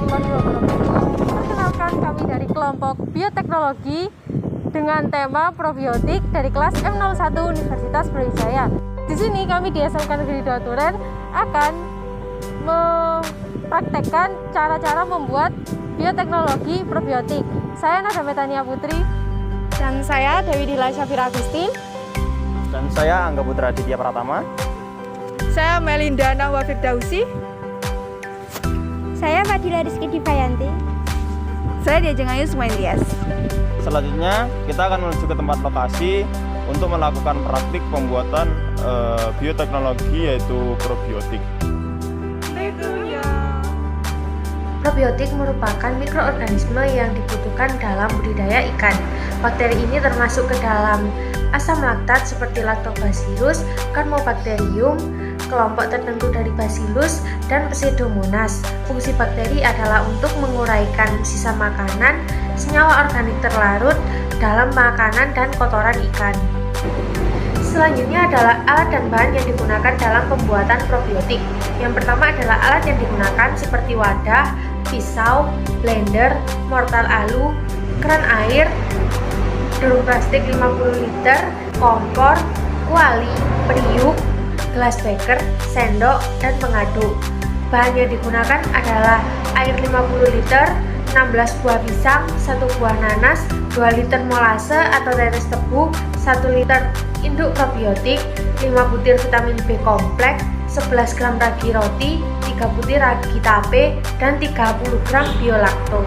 warahmatullahi wabarakatuh. Perkenalkan, kami dari kelompok bioteknologi dengan tema probiotik dari kelas M01 Universitas Brawijaya. Di sini kami di SMK Negeri 2 Duren akan mempraktekkan cara-cara membuat bioteknologi probiotik. Saya Nada Metania Putri. Dan saya Dewi Dila Syafira Agustin. Dan saya Angga Putra Aditya Pratama. Saya Melinda Nahwa Firdausi. Saya Fadila Rizky Dipayanti. Saya Diajeng Ayu Sumailias. Selanjutnya kita akan menuju ke tempat lokasi untuk melakukan praktik pembuatan bioteknologi yaitu probiotik. Probiotik merupakan mikroorganisme yang dibutuhkan dalam budidaya ikan. Bakteri ini termasuk ke dalam asam laktat seperti Lactobacillus, Campylobacterium, kelompok tertentu dari Bacillus, dan Pseudomonas. Fungsi bakteri adalah untuk menguraikan sisa makanan, senyawa organik terlarut dalam makanan dan kotoran ikan. Selanjutnya adalah alat dan bahan yang digunakan dalam pembuatan probiotik. Yang pertama adalah alat yang digunakan seperti wadah, pisau, blender, mortar alu, keran air, drum plastik 50 liter, kompor, kuali, periuk, gelas beker, sendok, dan pengaduk. Bahan yang digunakan adalah air 50 liter, 16 buah pisang, 1 buah nanas, 2 liter molase atau tetes tebu, 1 liter induk probiotik, 5 butir vitamin B kompleks, 11 gram ragi roti, 3 butir ragi tape, dan 30 gram biolakto.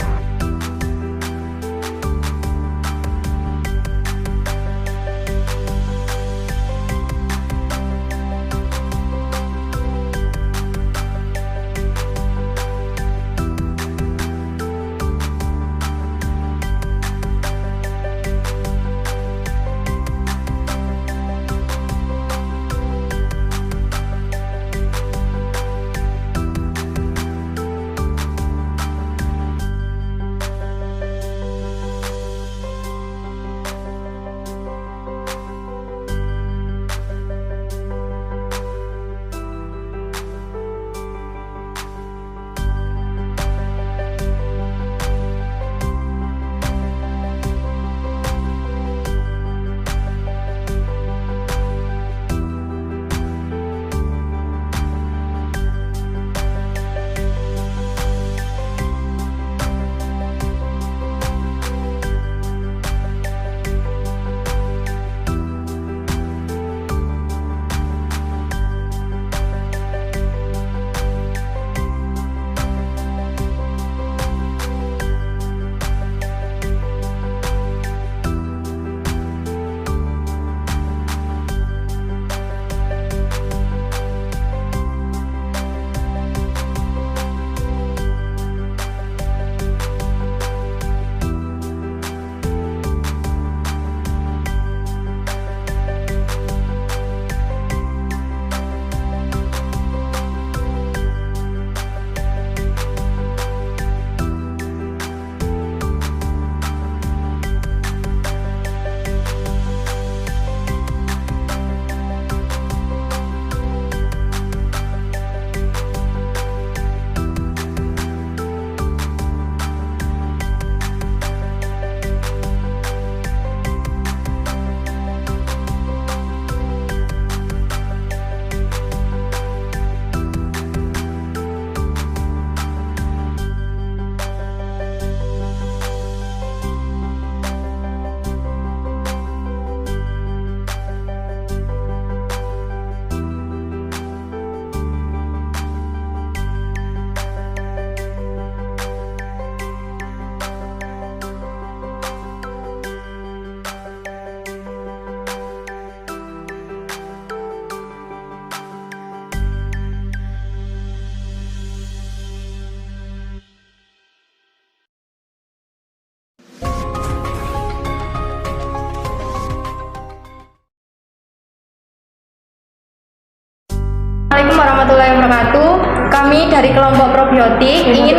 Assalamualaikum warahmatullahi wabarakatuh. Kami dari kelompok probiotik ingin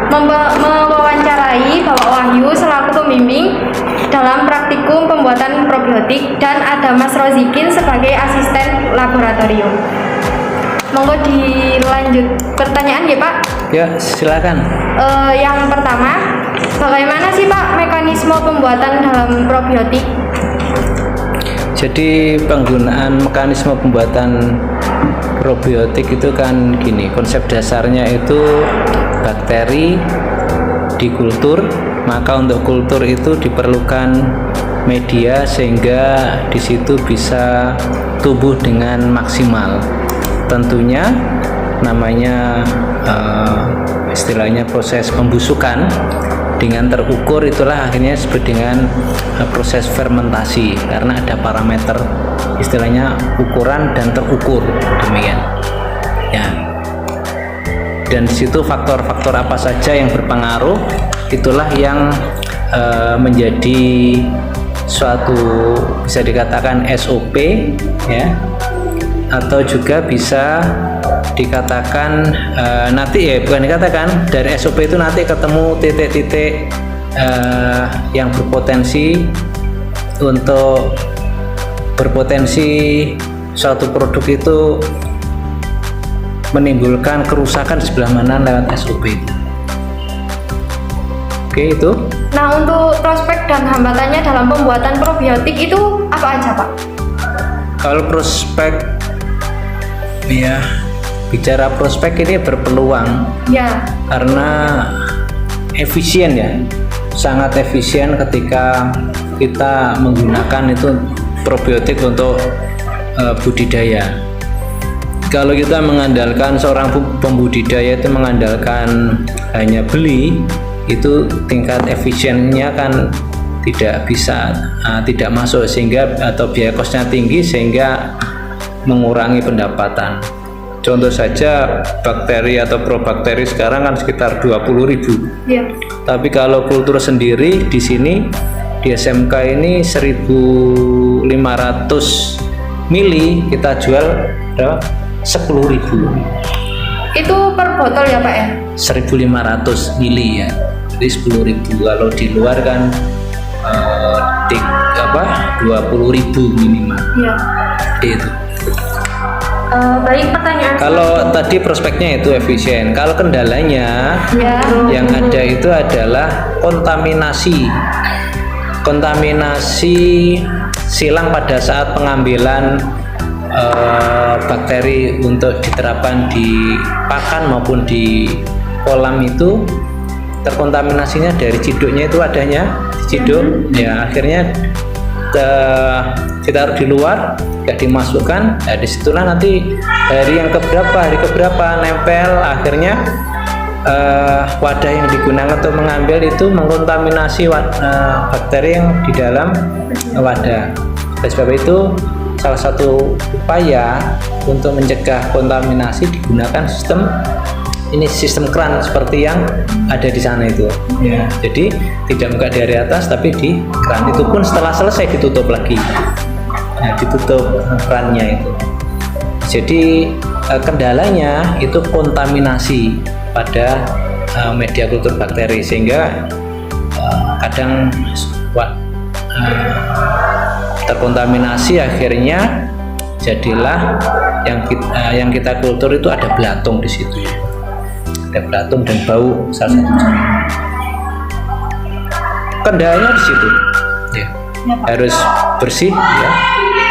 mewawancarai Bapak Wahyu selaku pembimbing dalam praktikum pembuatan probiotik dan ada Mas Rozikin sebagai asisten laboratorium. Monggo dilanjut pertanyaan ya Pak. Ya, silakan. Yang pertama, bagaimana sih Pak mekanisme pembuatan dalam probiotik? Jadi penggunaan mekanisme pembuatan probiotik itu kan gini, konsep dasarnya itu bakteri dikultur, maka untuk kultur itu diperlukan media sehingga di situ bisa tumbuh dengan maksimal. Tentunya namanya istilahnya proses pembusukan dengan terukur, itulah akhirnya disebut dengan proses fermentasi karena ada parameter istilahnya ukuran dan terukur, demikian ya. Dan di situ faktor-faktor apa saja yang berpengaruh, itulah yang menjadi suatu bisa dikatakan SOP ya, atau juga bisa dikatakan nanti ya, bukan dikatakan, dari SOP itu nanti ketemu titik-titik yang berpotensi untuk suatu produk itu menimbulkan kerusakan di sebelah mana lewat SOP itu. Oke, itu. Nah, untuk prospek dan hambatannya dalam pembuatan probiotik itu apa aja Pak? Kalau prospek ya, bicara prospek ini berpeluang Ya. karena efisien ya, sangat efisien ketika kita menggunakan itu probiotik untuk budidaya. Kalau kita mengandalkan seorang pembudidaya itu mengandalkan hanya beli, itu tingkat efisiennya kan tidak bisa, tidak masuk, sehingga atau biaya kosnya tinggi sehingga mengurangi pendapatan. Contoh saja bakteri atau probakteri sekarang kan sekitar 20.000. Ya. Tapi kalau kultur sendiri di sini di SMK ini 1.500 mili kita jual berapa? 10.000. Itu per botol ya Pak ya? 1.500 mili ya. Jadi 10.000. Kalau di luar kan 20.000 minimal. Iya. Itu. Baik, pertanyaan Kalau tadi prospeknya itu efisien. Kalau kendalanya Ya. yang ada itu adalah kontaminasi. Kontaminasi silang pada saat pengambilan bakteri untuk diterapkan di pakan maupun di kolam itu terkontaminasinya dari ciduknya itu adanya di ciduk ya, akhirnya ditaruh di luar, nggak dimasukkan. Nah, disitulah nanti hari keberapa nempel, akhirnya wadah yang digunakan untuk mengambil itu mengkontaminasi bakteri yang di dalam wadah. Oleh sebab itu salah satu upaya untuk mencegah kontaminasi digunakan sistem keran seperti yang ada di sana itu. Ya, jadi tidak buka dari atas tapi di keran itu pun setelah selesai ditutup lagi. Nah, ditutup kerannya itu. Jadi kendalanya itu kontaminasi pada media kultur bakteri, sehingga kadang terkontaminasi, akhirnya jadilah yang kita kultur itu ada belatung di situ, ada belatung dan bau salah satu. Kendalanya di situ ya, harus bersih ya,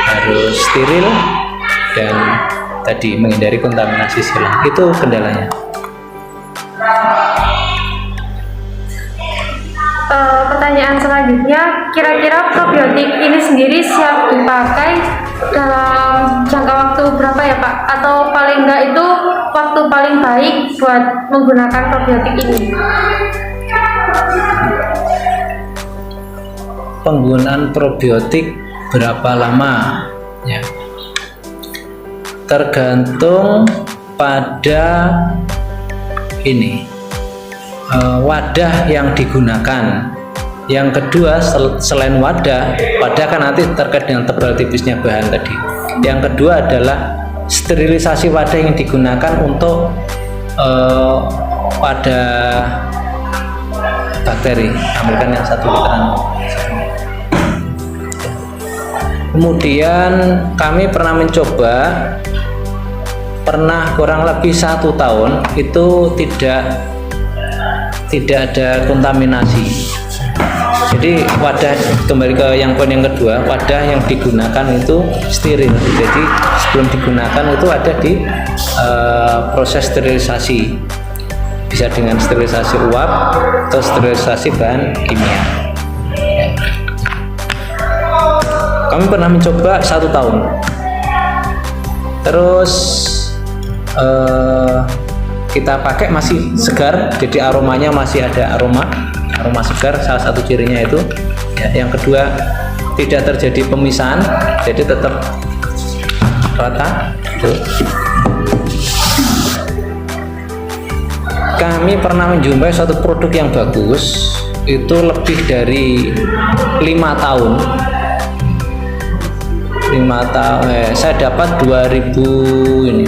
harus steril, dan tadi menghindari kontaminasi silang, itu kendalanya. pertanyaan selanjutnya, kira-kira probiotik ini sendiri siap dipakai dalam jangka waktu berapa ya Pak? Atau paling enggak itu waktu paling baik buat menggunakan probiotik ini? Penggunaan probiotik berapa lama ya, tergantung pada ini wadah yang digunakan. Yang kedua, selain wadah kan nanti terkait dengan tebal tipisnya bahan tadi. Yang kedua adalah sterilisasi wadah yang digunakan untuk wadah bakteri. Ambilkan yang 1 literan. Kemudian kami pernah mencoba pernah kurang lebih 1 tahun itu tidak ada kontaminasi. Jadi wadah, kembali ke yang poin yang kedua, wadah yang digunakan itu steril. Jadi sebelum digunakan itu ada di proses sterilisasi, bisa dengan sterilisasi uap atau sterilisasi bahan kimia. Kami pernah mencoba 1 tahun. Terus kita pakai masih segar, jadi aromanya masih ada aroma segar. Salah satu cirinya itu ya. Yang kedua, tidak terjadi pemisahan, jadi tetap rata. Kami pernah menjumpai suatu produk yang bagus itu lebih dari 5 tahun. Saya dapat 2000 ini.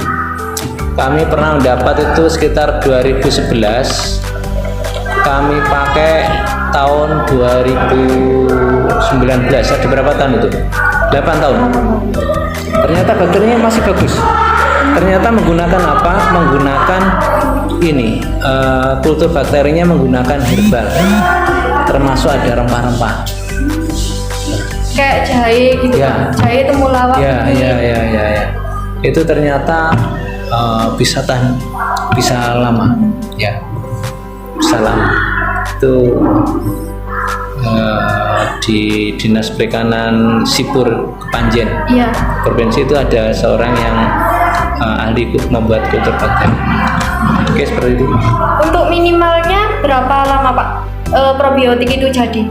Kami pernah mendapat itu sekitar 2011. Kami pakai tahun 2019. Ada berapa tahun itu? 8 tahun. Ternyata bakterinya masih bagus. Ternyata menggunakan apa? Menggunakan ini kultur bakterinya menggunakan herbal, termasuk ada rempah-rempah. Kayak jahe gitu, Ya. jahe temulawak. Ya. Itu ternyata bisa lama, ya, bisa lama. Itu di Dinas Perikanan Sipur Kepanjen, Iya. provinsi itu ada seorang yang ahli membuat kultur bakteri. Oke, seperti itu. Untuk minimalnya berapa lama Pak probiotik itu jadi?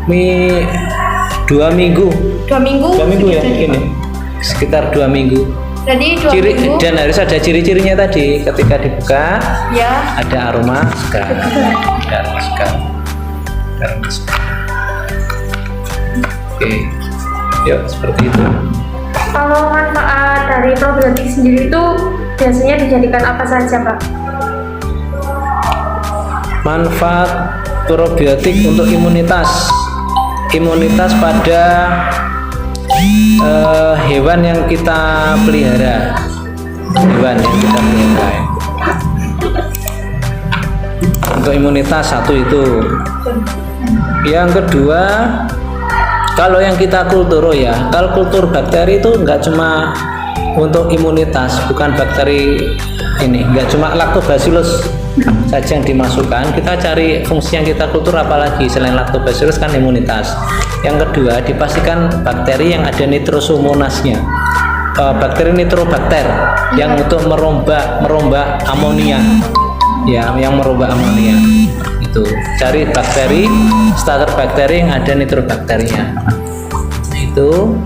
2 minggu. 2 minggu? 2 minggu ya, Jadi, ini sekitar 2 minggu. Jadi 2 minggu. Dan harus ada ciri-cirinya tadi, ketika dibuka Ya. ada aroma segar. Aroma segar. Oke, yuk seperti itu. Kalau manfaat dari probiotik sendiri itu biasanya dijadikan apa saja, Pak? Manfaat probiotik untuk imunitas pada hewan yang kita pelihara. Untuk imunitas satu itu. Yang kedua, kalau yang kita kultur ya, kalau kultur bakteri itu nggak cuma untuk imunitas, bukan bakteri ini, nggak cuma lactobacillus saja yang dimasukkan. Kita cari fungsi yang kita kultur apalagi selain lactobacillus, kan imunitas. Yang kedua, dipastikan bakteri yang ada nitrosomonasnya, bakteri nitrobakter yang untuk merombak amonia, ya, yang merombak amonia. Itu cari bakteri, starter bakteri yang ada nitrobakterinya. Itu.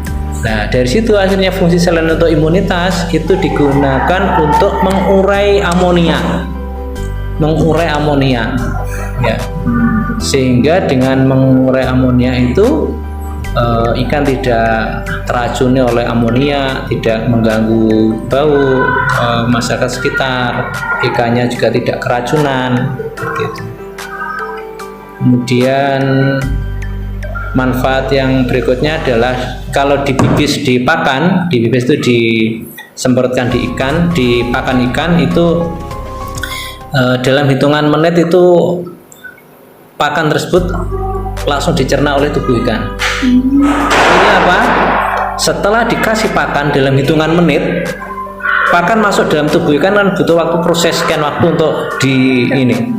Nah, dari situ akhirnya fungsi selain untuk imunitas itu digunakan untuk mengurai amonia, ya. Sehingga dengan mengurai amonia itu ikan tidak teracuni oleh amonia, tidak mengganggu bau masyarakat sekitar, ikannya juga tidak keracunan, gitu. Kemudian manfaat yang berikutnya adalah kalau dibibis di pakan, dibibis itu disemprotkan di ikan, di pakan ikan itu dalam hitungan menit itu pakan tersebut langsung dicerna oleh tubuh ikan. Ini apa? Setelah dikasih pakan dalam hitungan menit, pakan masuk dalam tubuh ikan kan butuh waktu, proses sekian waktu untuk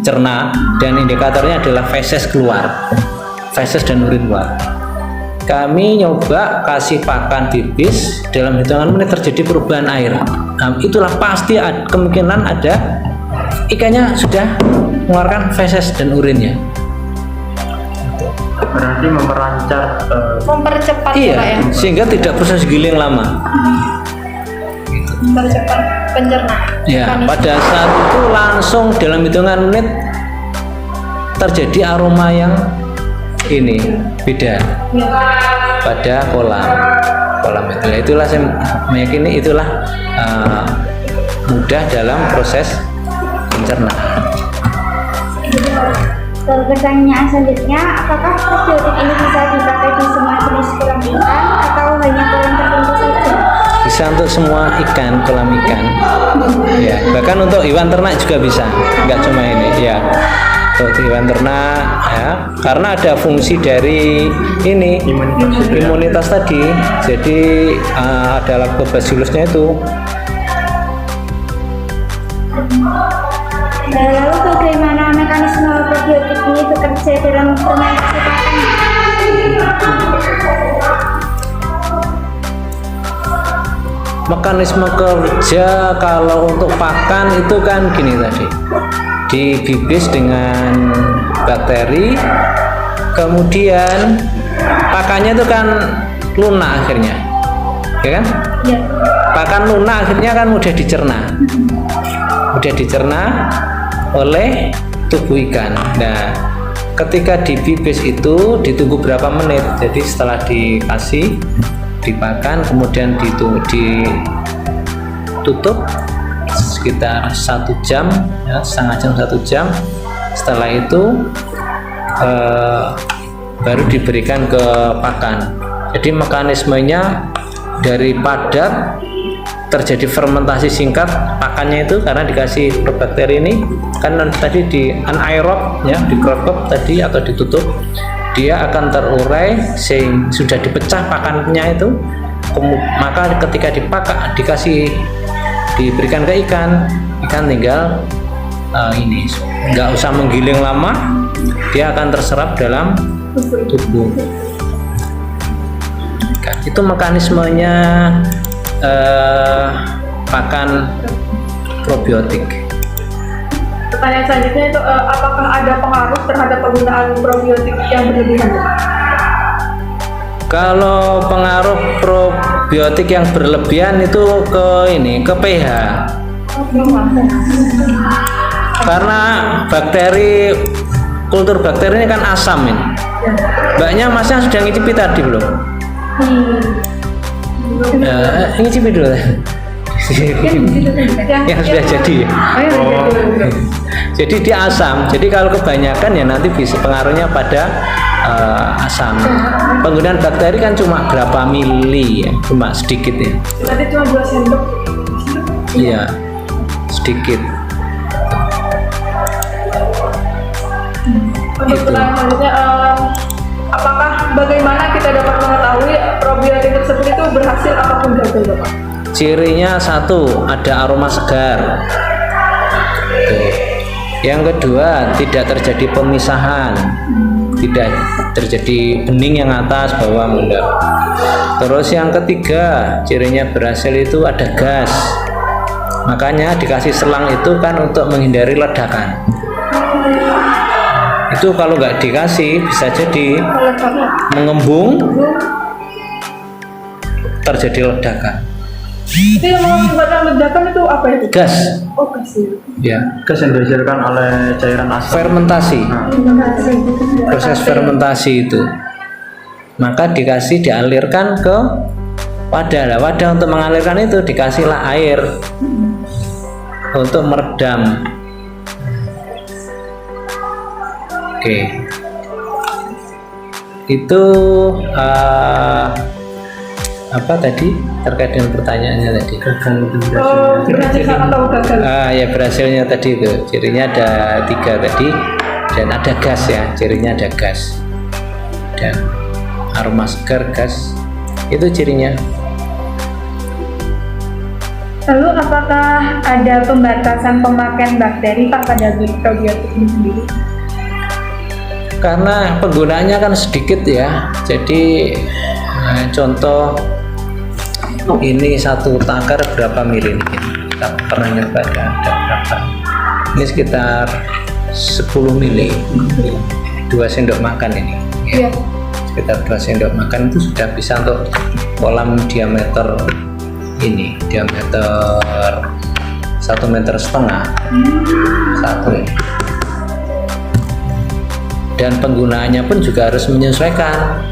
cerna, dan indikatornya adalah feses keluar, feses dan urin keluar. Kami nyoba kasih pakan bibis, dalam hitungan menit terjadi perubahan air. Nah, itulah pasti kemungkinan ada ikannya sudah mengeluarkan feses dan urinnya. Berarti Mempercepat Iya, Pak ya. sehingga tidak proses giling lama. Mempercepat pencernaan. Ya, pada saat itu langsung dalam hitungan menit terjadi aroma yang beda pada kolam itu. Itulah saya meyakini itulah mudah dalam proses pencernaan. Pertanyaan selanjutnya, apakah probiotik ini bisa dipakai di semua jenis kolam ikan atau hanya kolam tertentu saja? Bisa untuk semua ikan, kolam ikan. Ya, bahkan untuk hewan ternak juga bisa. Enggak cuma ini, ya. Untuk hewan ternak, ya. Karena ada fungsi dari ini imunitas tadi. Jadi ada lactobacillusnya itu. Lalu bagaimana mekanisme probiotik ini bekerja dalam fermentasi pakan? Mekanisme kerja kalau untuk pakan itu kan gini tadi, dibibis dengan bakteri, kemudian pakannya itu kan lunak akhirnya, ya kan? Ya. Pakan lunak akhirnya kan mudah dicerna oleh tubuh ikan. Nah, ketika dibibis itu ditunggu berapa menit. Jadi setelah dikasih dipakan, kemudian ditutup sekitar 1 jam, ya, setengah jam 1 jam. Setelah itu baru diberikan ke pakan. Jadi mekanismenya dari padat terjadi fermentasi singkat pakannya itu karena dikasih bakteri ini kan tadi di anaerob, ya, dikerotok tadi atau ditutup, dia akan terurai sehingga sudah dipecah pakannya itu. Maka ketika diberikan ke ikan tinggal ini nggak usah menggiling lama, dia akan terserap dalam tubuh. Itu mekanismenya pakan probiotik. Pertanyaan selanjutnya itu apakah ada pengaruh terhadap penggunaan probiotik yang berlebihan? Kalau pengaruh probiotik yang berlebihan itu ke pH. Karena kultur bakteri ini kan asam ini. Mbaknya Masnya sudah ngicipi tadi belum? Ngicipi dulu. Yang sudah jadi. Jadi dia asam. Jadi kalau kebanyakan ya nanti bisa pengaruhnya pada asam. Penggunaan bakteri kan cuma berapa mili ya, cuma sedikit ya. Tadi cuma 2 sendok. Iya, sedikit. Untuk pertanyaan selanjutnya, apakah bagaimana kita dapat mengetahui probiotik tersebut itu berhasil ataupun gagal, Bapak? Cirinya satu, ada aroma segar. Yang kedua, tidak terjadi pemisahan, tidak terjadi bening yang atas, bawah, bunda. Terus yang ketiga, cirinya berhasil itu ada gas. Makanya dikasih selang itu kan untuk menghindari ledakan. Itu kalau nggak dikasih bisa jadi mengembung, terjadi ledakan. Itu yang mengakibatkan ledakan itu apa itu? Gas. Oh, gas Ya. Gas yang dihasilkan oleh cairan asam. Fermentasi. Proses fermentasi itu. Maka dialirkan ke wadah. Lah, wadah untuk mengalirkan itu dikasihlah air untuk meredam. Oke. Itu apa tadi terkait dengan pertanyaannya tadi? Berhasil atau gagal? Ya berhasilnya tadi itu cirinya ada 3 tadi, dan ada gas ya, cirinya ada gas dan aroma segar, gas, itu cirinya. Lalu apakah ada pembatasan pemakaian bakteri Pak pada probiotik ini sendiri? Karena penggunaannya kan sedikit ya, jadi contoh ini 1 takar berapa mili ini? Kita pernah nyoba ada berapa? Ini sekitar 10 mili, 2 sendok makan ini. Ya. Sekitar 2 sendok makan itu sudah bisa untuk kolam diameter ini, diameter 1,5 meter. Satu ini. Dan penggunaannya pun juga harus menyesuaikan.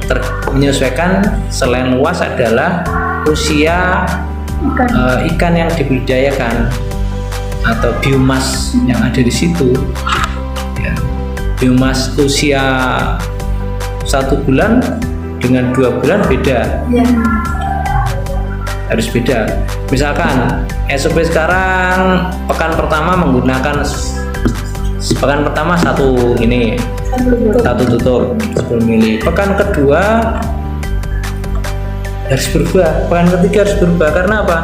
Menyesuaikan selain luas adalah usia ikan yang dibudidayakan atau biomas yang ada di situ. Ya. biomas usia 1 bulan dengan 2 bulan beda. Harus beda. Misalkan SOP sekarang pekan pertama menggunakan satu tutur 10 mili. Pekan kedua harus berubah, pekan ketiga harus berubah. Karena apa?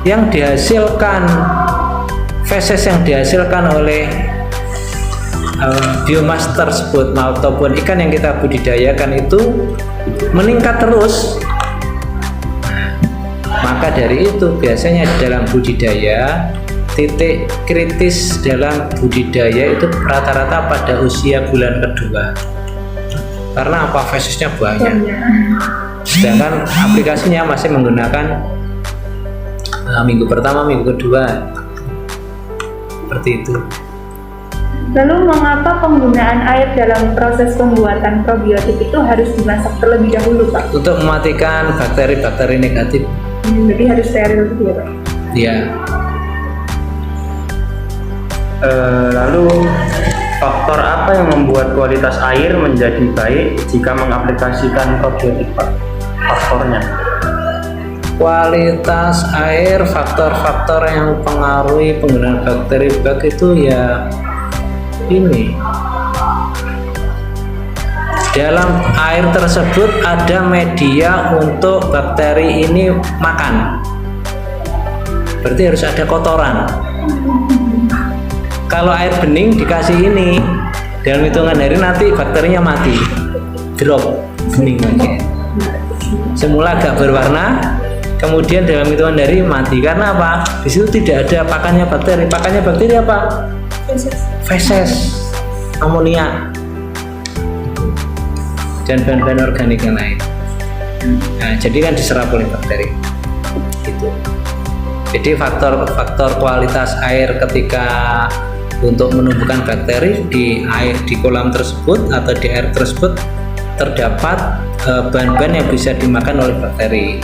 Yang dihasilkan feses yang dihasilkan oleh biomas tersebut ataupun ikan yang kita budidayakan itu meningkat terus. Maka dari itu biasanya di dalam budidaya, titik kritis dalam budidaya itu rata-rata pada usia bulan kedua. Karena apa? Fesesnya banyak. Sedangkan aplikasinya masih menggunakan minggu pertama, minggu kedua. Seperti itu. Lalu mengapa penggunaan air dalam proses pembuatan probiotik itu harus dimasak terlebih dahulu, Pak? Untuk mematikan bakteri-bakteri negatif. Jadi harus steril gitu ya, Pak? Ya. Lalu faktor apa yang membuat kualitas air menjadi baik jika mengaplikasikan probiotik, Pak? Faktornya? Kualitas air, faktor-faktor yang mempengaruhi penggunaan bakteri bak itu ya ini. Dalam air tersebut ada media untuk bakteri ini makan. Berarti harus ada kotoran. Kalau air bening dikasih ini, dalam hitungan hari nanti bakterinya mati, drop, bening aja. Semula agak berwarna, kemudian dalam hitungan hari mati. Karena apa? Di situ tidak ada pakannya bakteri. Pakannya bakteri apa? Feses, amonia, dan bahan-bahan organik yang lain. Nah, jadi kan diserap oleh bakteri. Gitu. Jadi faktor-faktor kualitas air ketika untuk menumbuhkan bakteri di air di kolam tersebut atau di air tersebut terdapat bahan-bahan yang bisa dimakan oleh bakteri.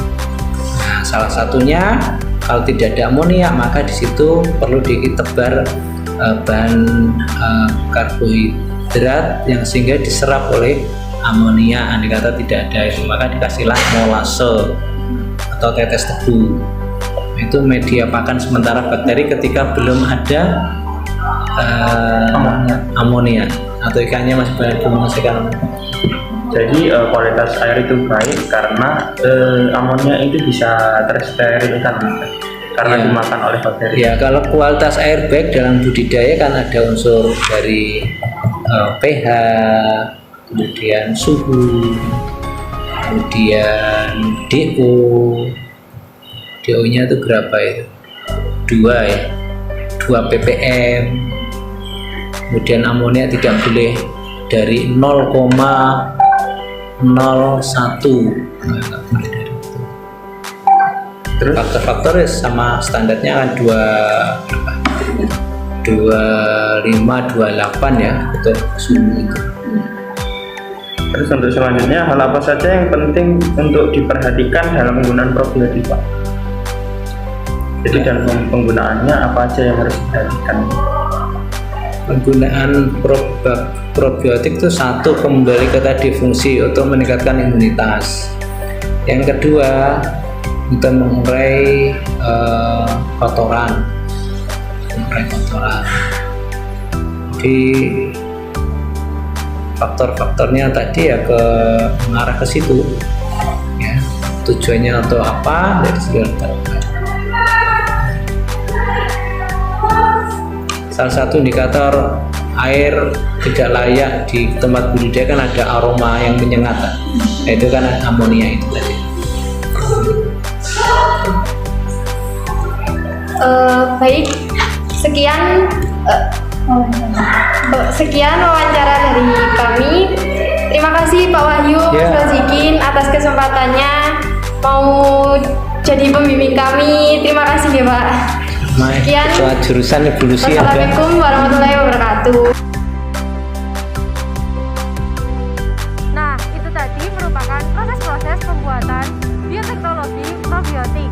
Nah, salah satunya kalau tidak ada amonia maka di situ perlu ditebar bahan karbohidrat yang sehingga diserap oleh amonia. Andai kata tidak ada itu maka dikasihlah molase atau tetes tebu. Itu media pakan sementara bakteri ketika belum ada amonia atau ikannya masih banyak menghasilkan. Jadi kualitas air itu baik karena amonia itu bisa tersterilkan karena dimakan oleh bakteri. Ya, kalau kualitas air baik dalam budidaya kan ada unsur dari pH, kemudian suhu, kemudian DO. DO-nya itu berapa itu? 2 ya. 2 ppm. Kemudian amonia tidak boleh dari 0,01. Terus faktor-faktor sama standarnya kan 25, 28 ya untuk suhu itu. Terus untuk selanjutnya hal apa saja yang penting untuk diperhatikan dalam penggunaan probiotik, Pak? Jadi dalam penggunaannya apa aja yang harus diperhatikan? Penggunaan probiotik itu satu, kembali ke tadi fungsi untuk meningkatkan imunitas. Yang kedua untuk mengurai kotoran. Jadi faktor-faktornya tadi ya mengarah ke situ. Ya, tujuannya untuk apa? Dari situ. Salah satu indikator air tidak layak di tempat budidaya kan ada aroma yang menyengat, yaitu kan amonia itu tadi. Baik, sekian wawancara dari kami. Terima kasih Pak Wahyu, Mas Rozikin atas kesempatannya mau jadi pembimbing kami. Terima kasih ya Pak. Sekian. Jurusan evolusi. Wassalamualaikum warahmatullahi wabarakatuh. Nah, itu tadi merupakan proses-proses pembuatan bioteknologi probiotik.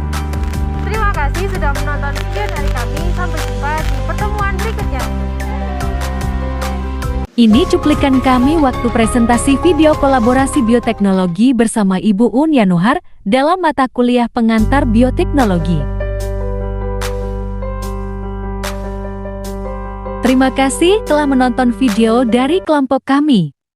Terima kasih sudah menonton video dari kami. Sampai jumpa di pertemuan berikutnya. Ini cuplikan kami waktu presentasi video kolaborasi bioteknologi bersama Ibu Un Yanuhar dalam mata kuliah pengantar bioteknologi. Terima kasih telah menonton video dari kelompok kami.